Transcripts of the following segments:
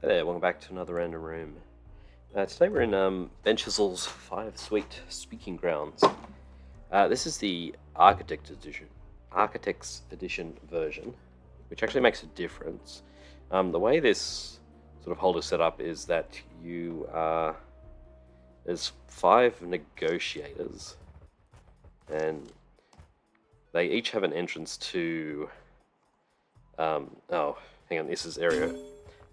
Hey there, welcome back to another random room. Today we're in Ben Chisel's 5 Sweet Speaking Grounds. This is the Architect's Edition version, which actually makes a difference. The way this sort of holder is set up is that there's 5 negotiators, and they each have an entrance to. Oh, hang on, this is area.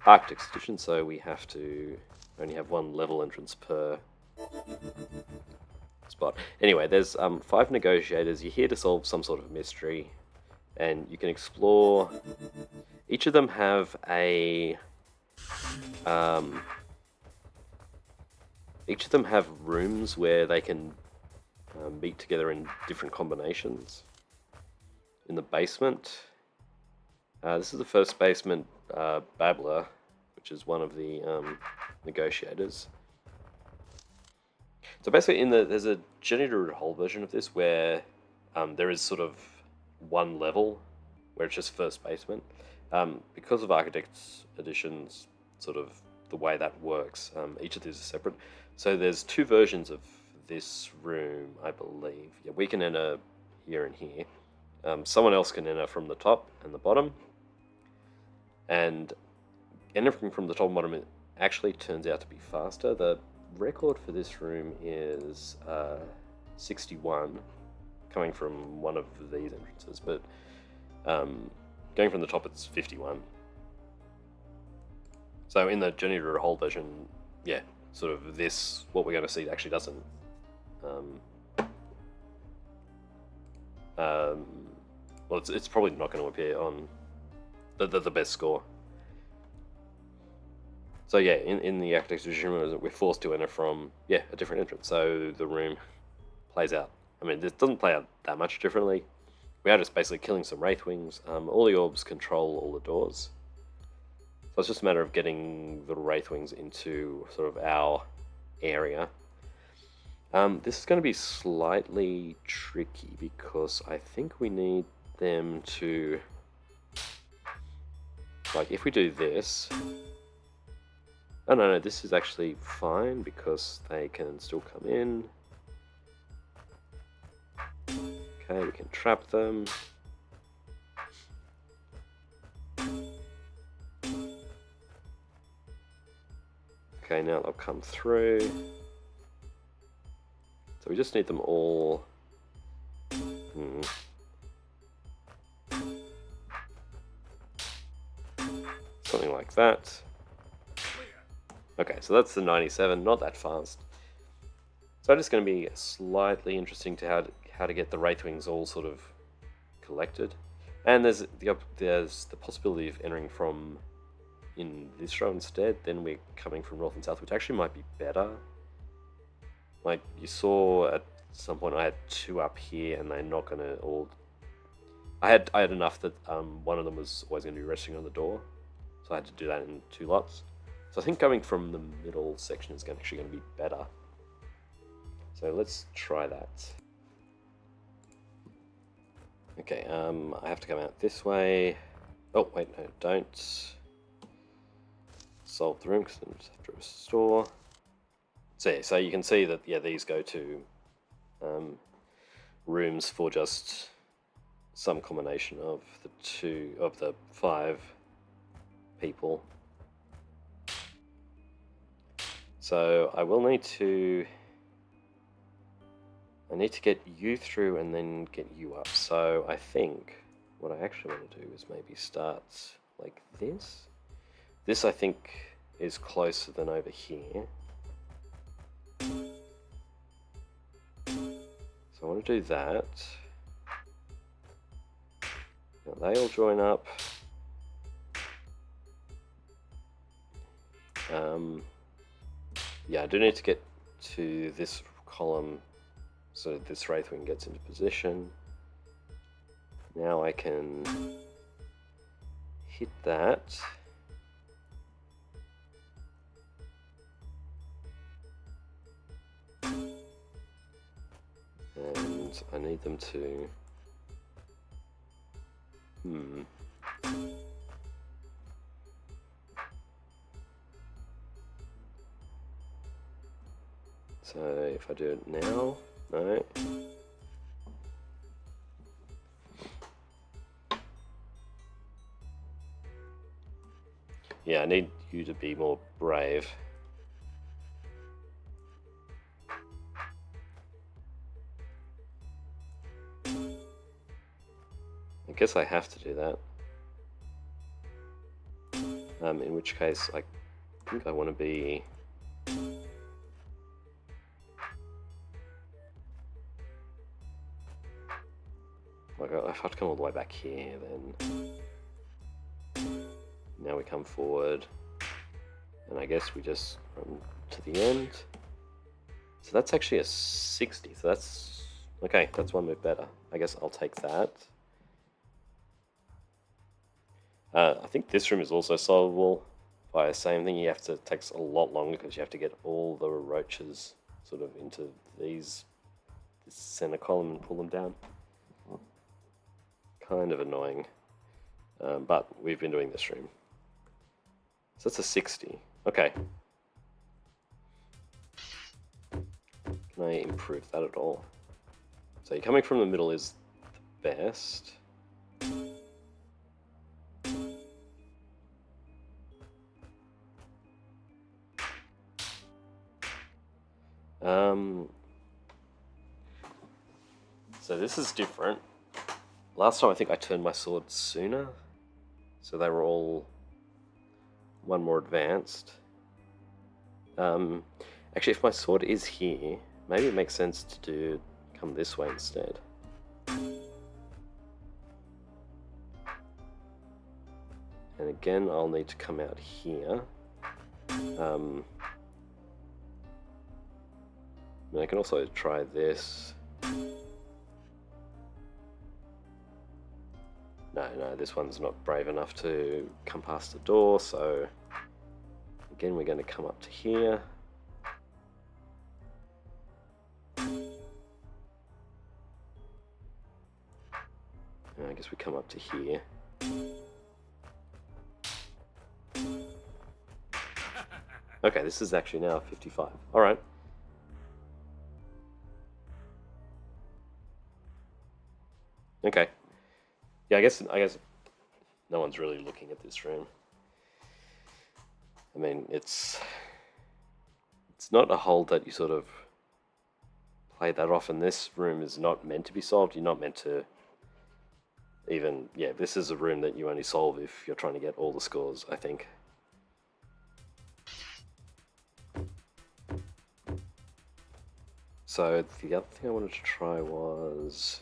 Architect's Edition, so we have to only have one level entrance per spot. Anyway, there's 5 negotiators. You're here to solve some sort of mystery, and you can explore. Each of them have rooms where they can meet together in different combinations. In the basement, this is the first basement, Babbler, which is one of the negotiators. So basically, there's a generated whole version of this where there is sort of one level where it's just first basement. Because of Architect's Edition's sort of the way that works, each of these is separate. So there's 2 versions of this room, I believe. Yeah, we can enter here and here. Someone else can enter from the top and the bottom. And entering from the top and bottom, it actually turns out to be faster. The record for this room is 61, coming from one of these entrances, but going from the top, it's 51. So in the generated whole version, yeah, sort of this, what we're going to see actually doesn't. Well, it's probably not going to appear on the best score. So yeah, in the Architect's Edition, we're forced to enter from a different entrance. So the room plays out. I mean, this doesn't play out that much differently. We are just basically killing some Wraithwings. All the orbs control all the doors. So it's just a matter of getting the Wraithwings into sort of our area. This is going to be slightly tricky because I think we need them to, like, if we do this. Oh no, this is actually fine because they can still come in. Okay, we can trap them. Okay, now they'll come through. So we just need them all. Something like that. Okay, so that's the 97, not that fast. So it's going to be slightly interesting to how to get the Wraithwings all sort of collected. And there's the possibility of entering from in this row instead. Then we're coming from north and south, which actually might be better. Like you saw at some point, I had 2 up here, and they're not going to all. I had enough that one of them was always going to be resting on the door, so I had to do that in 2 lots. So I think going from the middle section is actually going to be better. So let's try that. Okay, I have to come out this way. Oh, wait, no, don't. Solve the room because I just have to restore. So you can see that, yeah, these go to rooms for just some combination of the 5 people. So I need to get you through and then get you up. So I think what I actually want to do is maybe start like this. This I think is closer than over here. So I want to do that. Now they all join up. Yeah, I do need to get to this column so this Wraithwing gets into position. Now I can hit that. And I need them to... So if I do it now, no. Yeah, I need you to be more brave. I guess I have to do that. In which case, I think I want to be... Like, I have to come all the way back here, then... Now we come forward. And I guess we just run to the end. So that's actually a 60, so that's... Okay, that's one move better. I guess I'll take that. I think this room is also solvable by the same thing. You have to, it takes a lot longer because you have to get all the roaches sort of into this center column and pull them down. Kind of annoying, but we've been doing this room. So that's a 60. Okay. Can I improve that at all? So you're coming from the middle is the best. So this is different. Last time I think I turned my sword sooner, so they were all one more advanced. Actually, if my sword is here, maybe it makes sense to come this way instead. And again, I'll need to come out here. I can also try this. No, this one's not brave enough to come past the door, so again we're going to come up to here. And I guess we come up to here. Okay, this is actually now 55. Alright. Okay. Yeah, I guess no one's really looking at this room. I mean, it's not a hold that you sort of play that often. This room is not meant to be solved. You're not meant to even... Yeah, this is a room that you only solve if you're trying to get all the scores, I think. So the other thing I wanted to try was...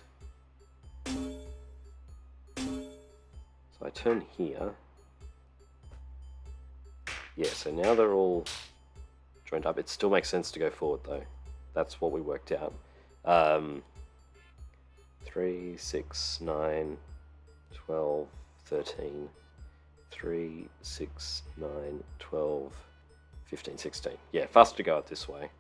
So I turn here. Yeah, so now they're all joined up. It still makes sense to go forward though. That's what we worked out. 3, 6, 9, 12, 13. 3, 6, 9, 12, 15, 16. Yeah, faster to go out this way.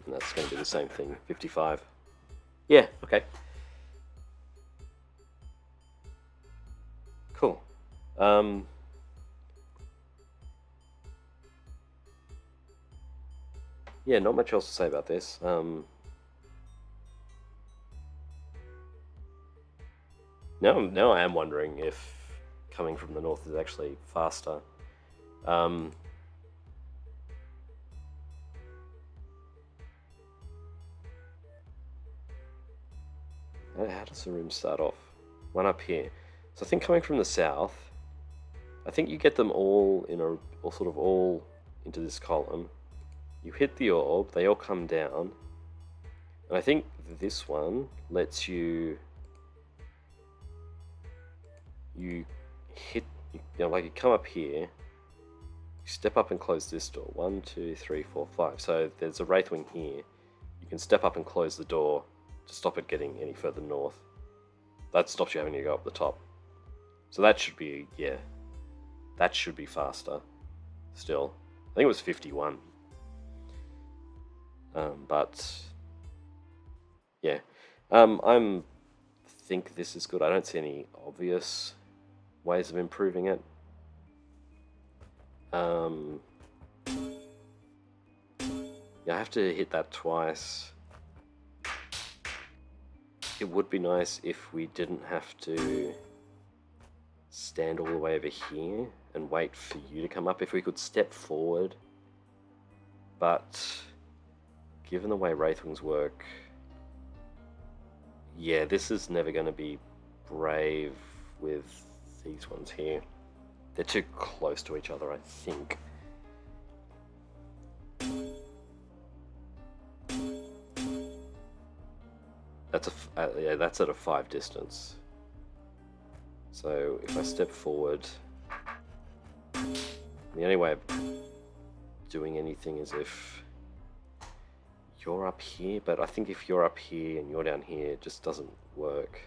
And that's going to be the same thing, 55. Yeah, okay. Cool. Yeah, not much else to say about this. Now I am wondering if coming from the north is actually faster. How does the room start off? One up here. So I think coming from the south, I think you get them all in or sort of all into this column. You hit the orb, they all come down. And I think this one lets you hit, like you come up here, you step up and close this door. 1, 2, 3, 4, 5. So there's a Wraithwing here. You can step up and close the door to stop it getting any further north. That stops you having to go up the top. So that should be, yeah, that should be faster still. I think it was 51. But, yeah. I'm think this is good. I don't see any obvious ways of improving it. Yeah, I have to hit that twice. It would be nice if we didn't have to stand all the way over here and wait for you to come up. If we could step forward. But given the way Wraithwings work, yeah, this is never going to be brave with these ones here. They're too close to each other, I think. Yeah, that's at a 5 distance. So if I step forward, the only way of doing anything is if you're up here, but I think if you're up here and you're down here, it just doesn't work.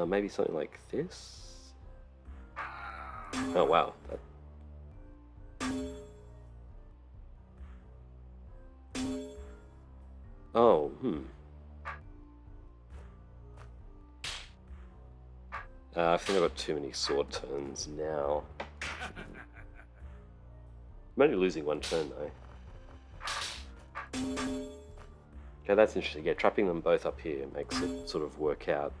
Maybe something like this? Oh wow. Oh, I think I've got too many sword turns now. I'm only losing 1 turn though. Okay, that's interesting. Yeah, trapping them both up here makes it sort of work out.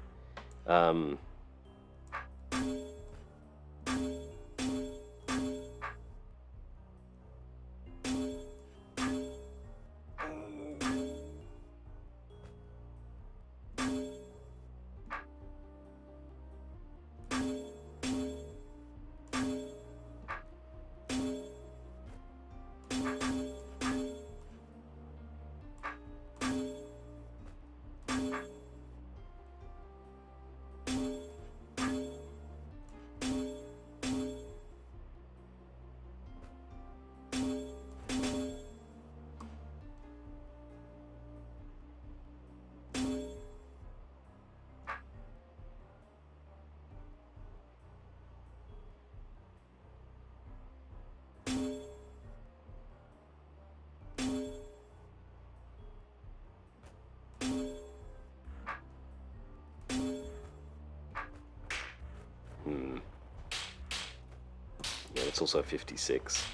Yeah, it's also 56.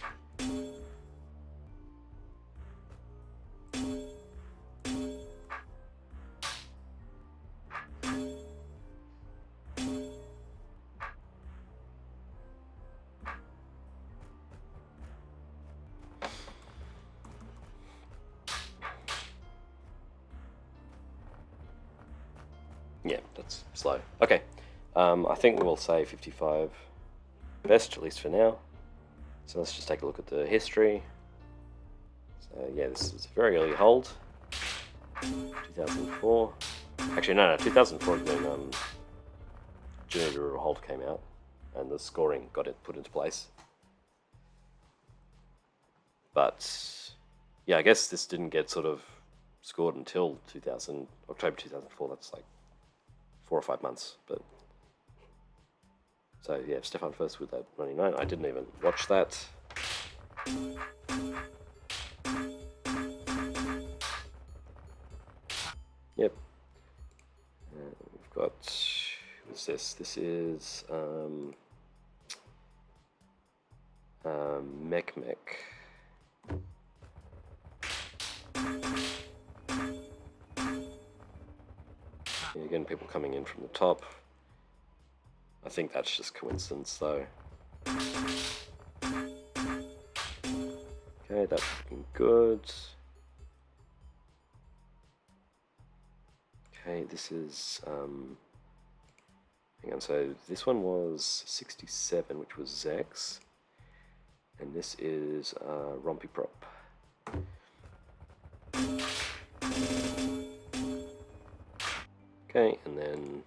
Yeah, that's slow. Okay, I think we'll say 55 best, at least for now. So let's just take a look at the history. So yeah, this is a very early hold. 2004. Actually, no, 2004 when Junior Hold came out and the scoring got it put into place. But yeah, I guess this didn't get sort of scored until October 2004. That's like 4 or 5 months. But so yeah, Stefan first with that 99. I didn't even watch that. Yep. We've got, what's this? This is Mech. Yeah, again, people coming in from the top. I think that's just coincidence, though. Okay, that's looking good. Okay, this is, hang on, so this one was 67, which was Zex. And this is Rompy Prop. Okay, and then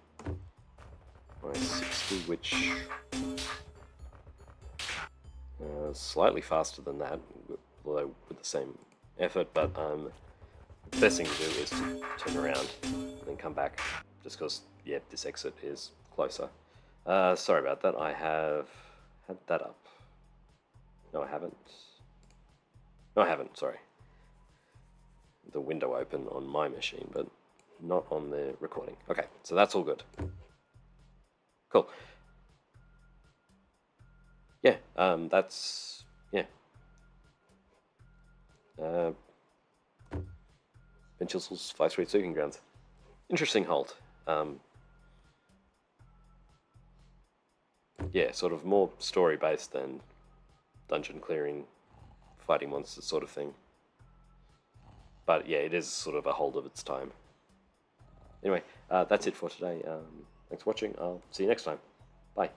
my 60, which slightly faster than that, although with the same effort, but the best thing to do is to turn around and then come back, just because, yeah, this exit is closer. Sorry about that, I have had that up. No, I haven't. No, I haven't, sorry. The window open on my machine, but not on the recording. Okay, so that's all good. Cool. Yeah, that's, yeah. Ben Chisel's 5 Street Speaking Grounds. Interesting halt. Yeah, sort of more story-based than dungeon clearing, fighting monsters sort of thing. But yeah, it is sort of a hold of its time. Anyway, that's it for today. Thanks for watching. I'll see you next time. Bye.